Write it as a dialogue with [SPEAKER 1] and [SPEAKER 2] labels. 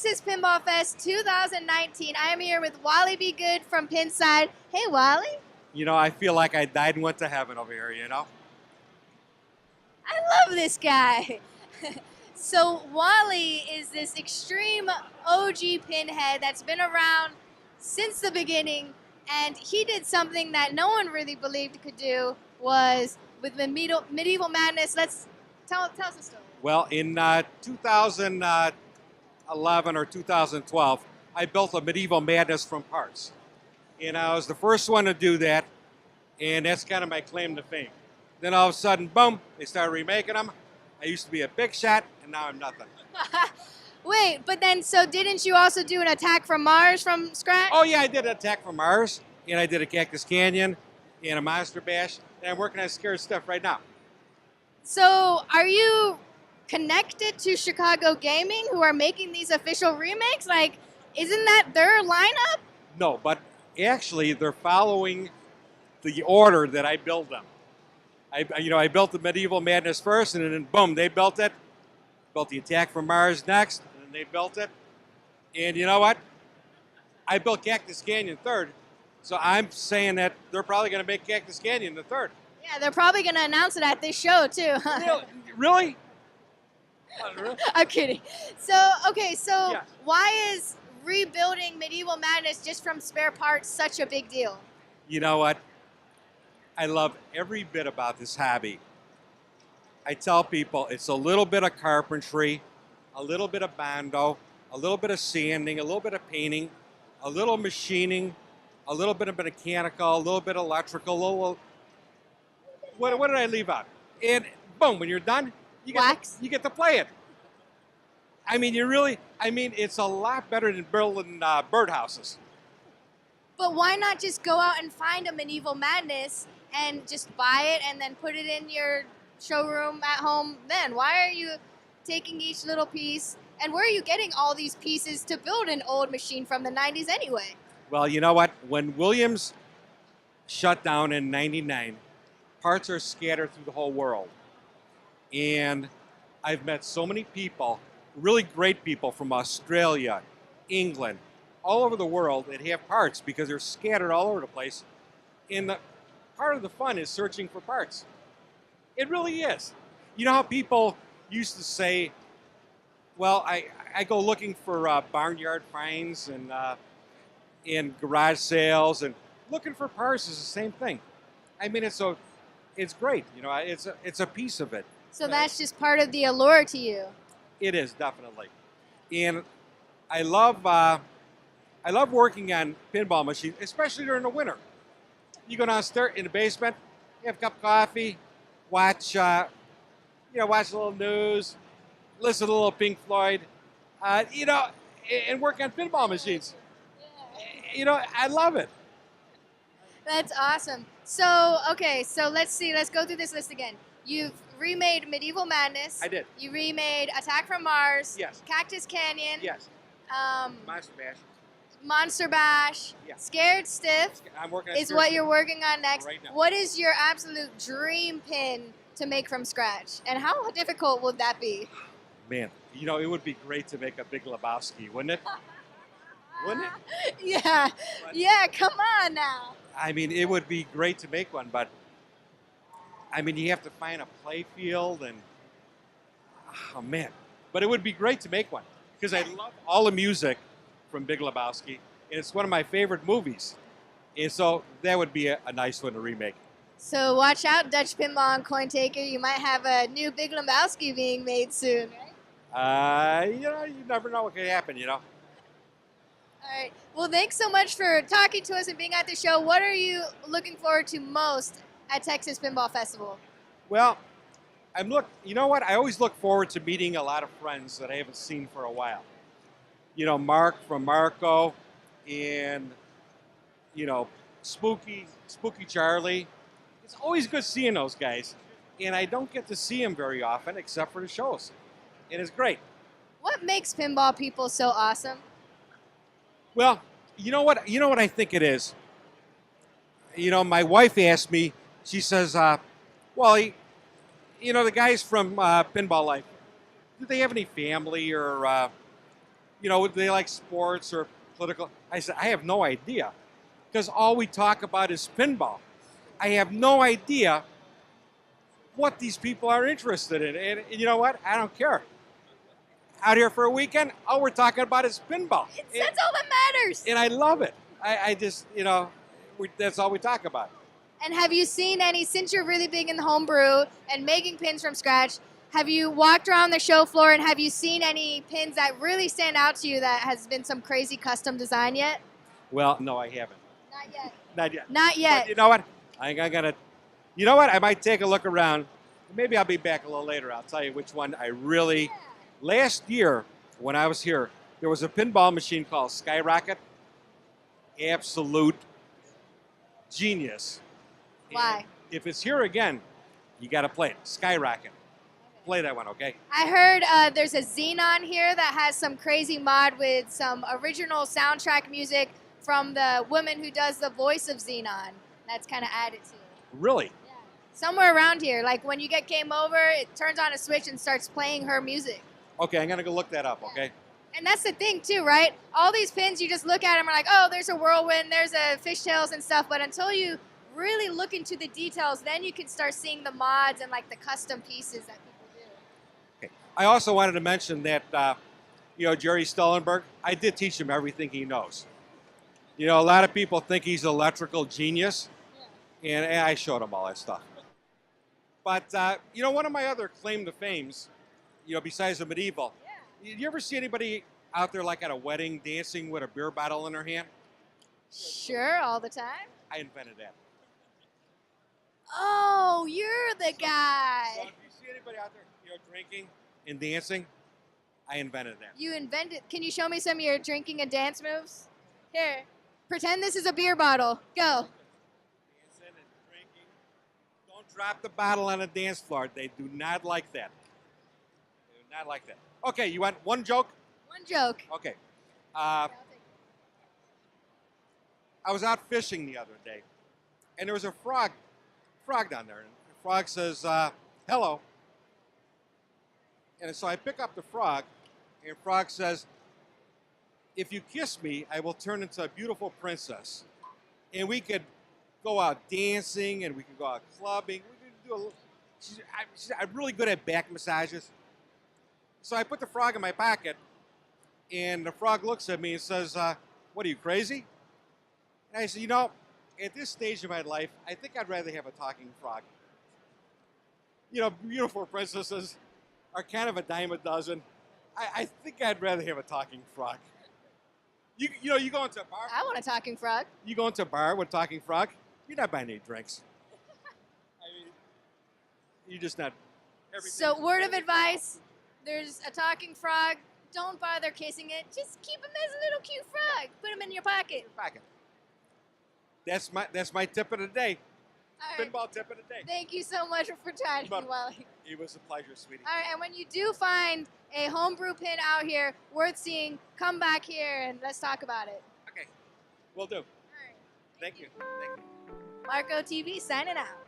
[SPEAKER 1] Texas Pinball Fest 2019. I am here with WallyBGood from Pinside. Hey, Wally.
[SPEAKER 2] You know, I feel like I died and went to heaven over here, you know?
[SPEAKER 1] I love this guy. So Wally is this extreme OG pinhead that's been around since the beginning, and he did something that no one really believed could do, was with the Medieval Madness. Let's tell us the story.
[SPEAKER 2] Well, in 2011 or 2012, I built a Medieval Madness from parts. And I was the first one to do that, and that's kind of my claim to fame. Then all of a sudden, boom, they started remaking them. I used to be a big shot, and now I'm nothing.
[SPEAKER 1] Wait, but then, so didn't you also do an Attack from Mars from scratch?
[SPEAKER 2] Oh yeah, I did an Attack from Mars, and I did a Cactus Canyon, and a Monster Bash, and I'm working on Scared Stuff right now.
[SPEAKER 1] So are you connected to Chicago Gaming, who are making these official remakes? Like, isn't that their lineup?
[SPEAKER 2] No, but actually they're following the order that I build them. I built the Medieval Madness first, and then boom, they built it. Built the Attack from Mars next, and then they built it. And you know what? I built Cactus Canyon third, so I'm saying that they're probably going to make Cactus Canyon the third.
[SPEAKER 1] Yeah, they're probably going to announce it at this show too.
[SPEAKER 2] Really?
[SPEAKER 1] I'm kidding. So, okay, so
[SPEAKER 2] Yes.
[SPEAKER 1] why is rebuilding Medieval Madness just from spare parts such a big deal?
[SPEAKER 2] You know what? I love every bit about this hobby. I tell people it's a little bit of carpentry, a little bit of bondo, a little bit of sanding, a little bit of painting, a little machining, a little bit of mechanical, a little bit of electrical, a little... What did I leave out? And boom, when you're done, you get to play it. I mean, it's a lot better than building birdhouses.
[SPEAKER 1] But why not just go out and find a Medieval Madness and just buy it and then put it in your showroom at home then? Why are you taking each little piece, and where are you getting all these pieces to build an old machine from the 90s anyway?
[SPEAKER 2] Well, you know what? When Williams shut down in '99, parts are scattered through the whole world. And I've met so many people, really great people from Australia, England, all over the world that have parts because they're scattered all over the place. And part of the fun is searching for parts. It really is. You know how people used to say, well, I go looking for barnyard finds and in garage sales, and looking for parts is the same thing. I mean, it's great. You know, it's a piece of it.
[SPEAKER 1] So that's just part of the allure to you.
[SPEAKER 2] It is, definitely. And I love working on pinball machines, especially during the winter. You go downstairs in the basement, you have a cup of coffee, watch a little news, listen to a little Pink Floyd, and work on pinball machines. You know, I love it.
[SPEAKER 1] That's awesome. So, okay, so let's go through this list again. You've remade Medieval Madness.
[SPEAKER 2] I did.
[SPEAKER 1] You remade Attack from Mars.
[SPEAKER 2] Yes.
[SPEAKER 1] Cactus Canyon.
[SPEAKER 2] Yes. Monster Bash.
[SPEAKER 1] Monster Bash.
[SPEAKER 2] Yeah.
[SPEAKER 1] Scared Stiff
[SPEAKER 2] I'm working on
[SPEAKER 1] is
[SPEAKER 2] Scared
[SPEAKER 1] what
[SPEAKER 2] Stiff
[SPEAKER 1] you're working on next.
[SPEAKER 2] right now.
[SPEAKER 1] What is your absolute dream pin to make from scratch? And how difficult would that be?
[SPEAKER 2] Man, you know, it would be great to make a Big Lebowski, wouldn't it? Wouldn't it?
[SPEAKER 1] Yeah. Yeah, come on now.
[SPEAKER 2] I mean, it would be great to make one, but I mean, you have to find a play field and, oh man. But it would be great to make one because I love all the music from Big Lebowski, and it's one of my favorite movies. And so that would be a nice one to remake.
[SPEAKER 1] So watch out, Dutch Pinball and Coin Taker. You might have a new Big Lebowski being made soon, right?
[SPEAKER 2] You never know what could happen, you know.
[SPEAKER 1] All right. Well, thanks so much for talking to us and being at the show. What are you looking forward to most at Texas Pinball Festival?
[SPEAKER 2] Well, you know what? I always look forward to meeting a lot of friends that I haven't seen for a while. You know, Mark from Marco, and Spooky Charlie. It's always good seeing those guys, and I don't get to see them very often except for the shows. And it's great.
[SPEAKER 1] What makes pinball people so awesome?
[SPEAKER 2] Well, you know what I think it is? You know, my wife asked me, she says, Wally, the guys from Pinball Life, do they have any family or, you know, they like sports or political. I said, I have no idea, because all we talk about is pinball. I have no idea what these people are interested in. And you know what? I don't care. Out here for a weekend, all we're talking about is pinball.
[SPEAKER 1] That's all that matters.
[SPEAKER 2] And I love it. I just, you know, that's all we talk about.
[SPEAKER 1] And have you seen any, since you're really big in the homebrew and making pins from scratch, have you walked around the show floor and have you seen any pins that really stand out to you that has been some crazy custom design yet?
[SPEAKER 2] Well, no, I haven't.
[SPEAKER 1] Not yet.
[SPEAKER 2] Not yet.
[SPEAKER 1] Not yet.
[SPEAKER 2] But you know what? I gotta. You know what? I might take a look around. Maybe I'll be back a little later. I'll tell you which one I really.
[SPEAKER 1] Yeah.
[SPEAKER 2] Last year, when I was here, there was a pinball machine called Skyrocket. Absolute genius.
[SPEAKER 1] Why?
[SPEAKER 2] And if it's here again, you got to play it. Skyrocket. Play that one, okay?
[SPEAKER 1] I heard there's a Xenon here that has some crazy mod with some original soundtrack music from the woman who does the voice of Xenon. That's kind of added to it.
[SPEAKER 2] Really?
[SPEAKER 1] Yeah. Somewhere around here, like when you get game over, it turns on a switch and starts playing her music.
[SPEAKER 2] Okay, I'm gonna go look that up. Okay.
[SPEAKER 1] And that's the thing too, right? All these pins, you just look at them and are like, oh, there's a whirlwind, there's a fishtails and stuff. But until you really look into the details, then you can start seeing the mods and like the custom pieces that people do.
[SPEAKER 2] Okay. I also wanted to mention that, you know, Jerry Stellenberg. I did teach him everything he knows. You know, a lot of people think he's an electrical genius, and I showed him all that stuff. But you know, one of my other claim to fames, you know, besides the medieval. Yeah. You ever see anybody out there like at a wedding dancing with a beer bottle in their hand?
[SPEAKER 1] Sure, all the time.
[SPEAKER 2] I invented that.
[SPEAKER 1] Oh, you're the guy.
[SPEAKER 2] So if you see anybody out there, you know, drinking and dancing, I invented that.
[SPEAKER 1] You invented. Can you show me some of your drinking and dance moves? Here, pretend this is a beer bottle. Go.
[SPEAKER 2] Dancing and drinking. Don't drop the bottle on the dance floor. They do not like that. They do not like that. Okay, you want one joke?
[SPEAKER 1] One joke.
[SPEAKER 2] Okay. I was out fishing the other day, and there was a frog down there. And the frog says, hello. And so I pick up the frog, and the frog says, if you kiss me, I will turn into a beautiful princess. And we could go out dancing, and we could go out clubbing. We could do a little, I'm really good at back massages. So I put the frog in my pocket, and the frog looks at me and says, what are you, crazy? And I said, you know, at this stage of my life, I think I'd rather have a talking frog. You know, beautiful princesses are kind of a dime a dozen. I think I'd rather have a talking frog. You know, you go into a bar.
[SPEAKER 1] I want a talking frog.
[SPEAKER 2] You go into a bar with a talking frog, you're not buying any drinks. I mean, you're just not.
[SPEAKER 1] So, word of advice, there's a talking frog. Don't bother kissing it. Just keep him as a little cute frog. Put him in your pocket.
[SPEAKER 2] That's my tip of the day.
[SPEAKER 1] All right.
[SPEAKER 2] Pinball tip of the day.
[SPEAKER 1] Thank you so much for chatting, Wally.
[SPEAKER 2] It was a pleasure, sweetie.
[SPEAKER 1] All right, and when you do find a homebrew pin out here worth seeing, come back here and let's talk about it.
[SPEAKER 2] Okay, will do.
[SPEAKER 1] All right.
[SPEAKER 2] Thank you. Thank you.
[SPEAKER 1] MarcoTV signing out.